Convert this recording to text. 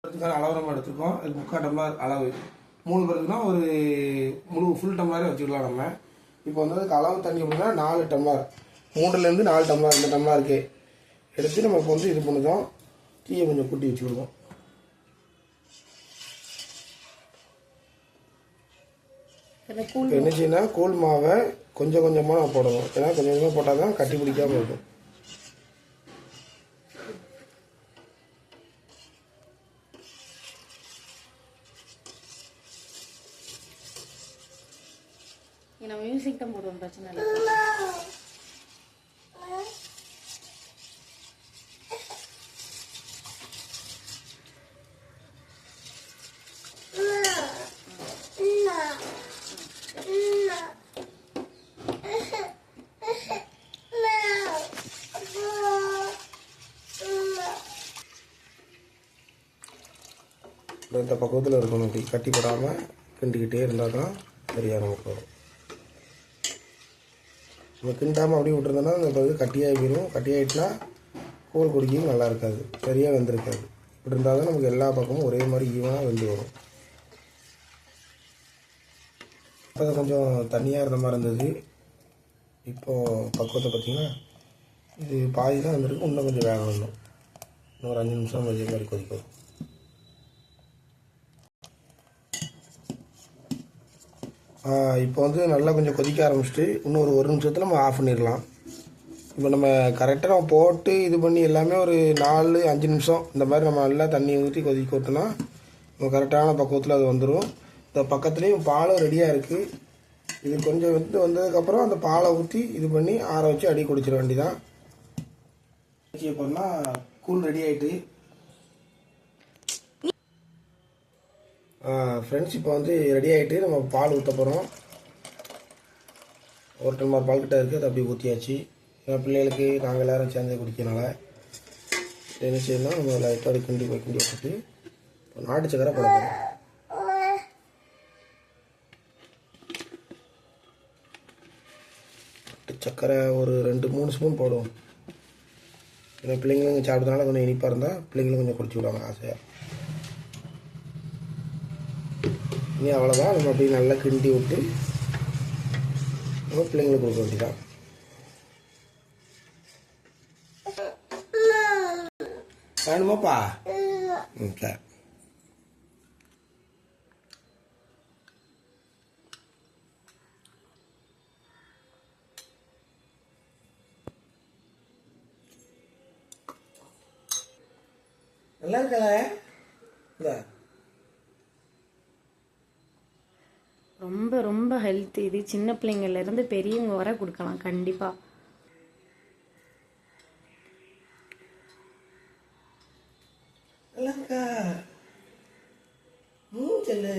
அளவு நம்ம எடுத்துருக்கோம். அது 3/4 டம்ளர் அளவு. 3 பேருக்குன்னா ஒரு முழு ஃபுல் டம்ளரே வச்சுக்கலாம் நம்ம. இப்போ வந்து அதுக்கு அளவு தண்ணி அப்படின்னா 4 டம்ளர், 3லேருந்து 4 டம்ளர் இந்த டம்ளருக்கு எடுத்து நம்ம இப்போ வந்து இது பண்ணுறோம். தீயை கொஞ்சம் கூட்டி வச்சுக்கிடுவோம். இப்போ என்ன செய்யணும், கூழ் மாவை கொஞ்சம் கொஞ்சமாக போடணும். ஏன்னா கொஞ்சம் கொஞ்சமாக போட்டால் தான் கட்டி பிடிக்காமல் இருக்கும். நம்ம மியூசிக் தான் போடுவோம், பிரச்சனை இல்லை. இந்த பக்குவத்தில் இருக்கணும். இப்படி கட்டி போடாமல் கிண்டிக்கிட்டே இருந்தால் தான் சரியாக நமக்கு வரும். நம்ம கிண்டாமல் அப்படியே விட்டுருந்தோன்னா அந்த பகுதி கட்டியாகிடும். கட்டியாகிட்டுனா கூழ் குடிக்கவும் நல்லா இருக்காது, சரியாக வெந்திருக்காது. இப்படி இருந்தால் தான் நமக்கு எல்லா பக்கமும் ஒரே மாதிரி ஈவனாக வெந்து வரும். இப்போ கொஞ்சம் தண்ணியாக இருந்த மாதிரி இருந்தது. இப்போது பக்குவத்தை பார்த்திங்கன்னா இது பாதி தான் வந்துருக்கு. இன்னும் கொஞ்சம் வேக வேணும். இன்னும் ஒரு 5 நிமிஷம் இதே மாதிரி கொதிக்கும். இப்போ வந்து நல்லா கொஞ்சம் கொதிக்க ஆரம்பிச்சிட்டு இன்னும் ஒரு 1 நிமிஷத்தில் நம்ம ஆஃப் பண்ணிடலாம். இப்போ நம்ம கரெக்டாக நம்ம போட்டு இது பண்ணி எல்லாமே ஒரு 4-5 நிமிஷம் இந்த மாதிரி நம்ம நல்லா தண்ணி ஊற்றி கொதிக்க விட்டோன்னா நம்ம கரெக்டான பக்குவத்தில் அது வந்துடும். இந்த பக்கத்துலேயும் பாலும் ரெடியாக இருக்குது. இது கொஞ்சம் வந்து வந்ததுக்கப்புறம் அந்த பாலை ஊற்றி இது பண்ணி ஆற வச்சு அடி குடிச்சிட வேண்டிதான். அப்புறம்னா கூழ் ரெடி ஆகிட்டு ஃப்ரெண்ட்ஸ், இப்போ வந்து ரெடி ஆகிட்டு நம்ம பால் ஊற்ற போகிறோம். 1 டம்ளர் பால் கிட்ட இருக்குது. அது அப்படியே ஊற்றியாச்சு. ஏன்னா பிள்ளைகளுக்கு நாங்கள் எல்லோரும் சேர்ந்து குடிக்கிறனால என்ன செய்யணும், நம்ம லைட்டாக கிண்டி வச்சுட்டு நாட்டு சக்கரை போட போகிறோம். சக்கரை ஒரு 2-3 ஸ்பூன் போடுவோம். ஏன்னா பிள்ளைங்களும் சாப்பிட்றதுனால கொஞ்சம் இனிப்பாக இருந்தால் பிள்ளைங்களும் கொஞ்சம் குடிச்சு விடுவாங்க ஆசையாக. இனி அவ்வளோதான். நம்ம அப்படியே நல்லா கிண்டி விட்டு நம்ம பிள்ளைங்களுக்கு கொடுக்க வேண்டியதான். வேணுமாப்பா? சரி. நல்லா இருக்கல? இல்லை, ரொம்ப ரொம்ப ஹெல்த்தி. இது சின்ன பிள்ளைங்கள்லேருந்து பெரியவங்க வர கொடுக்கலாம் கண்டிப்பாக. நல்லா இருக்கா? சொல்லு.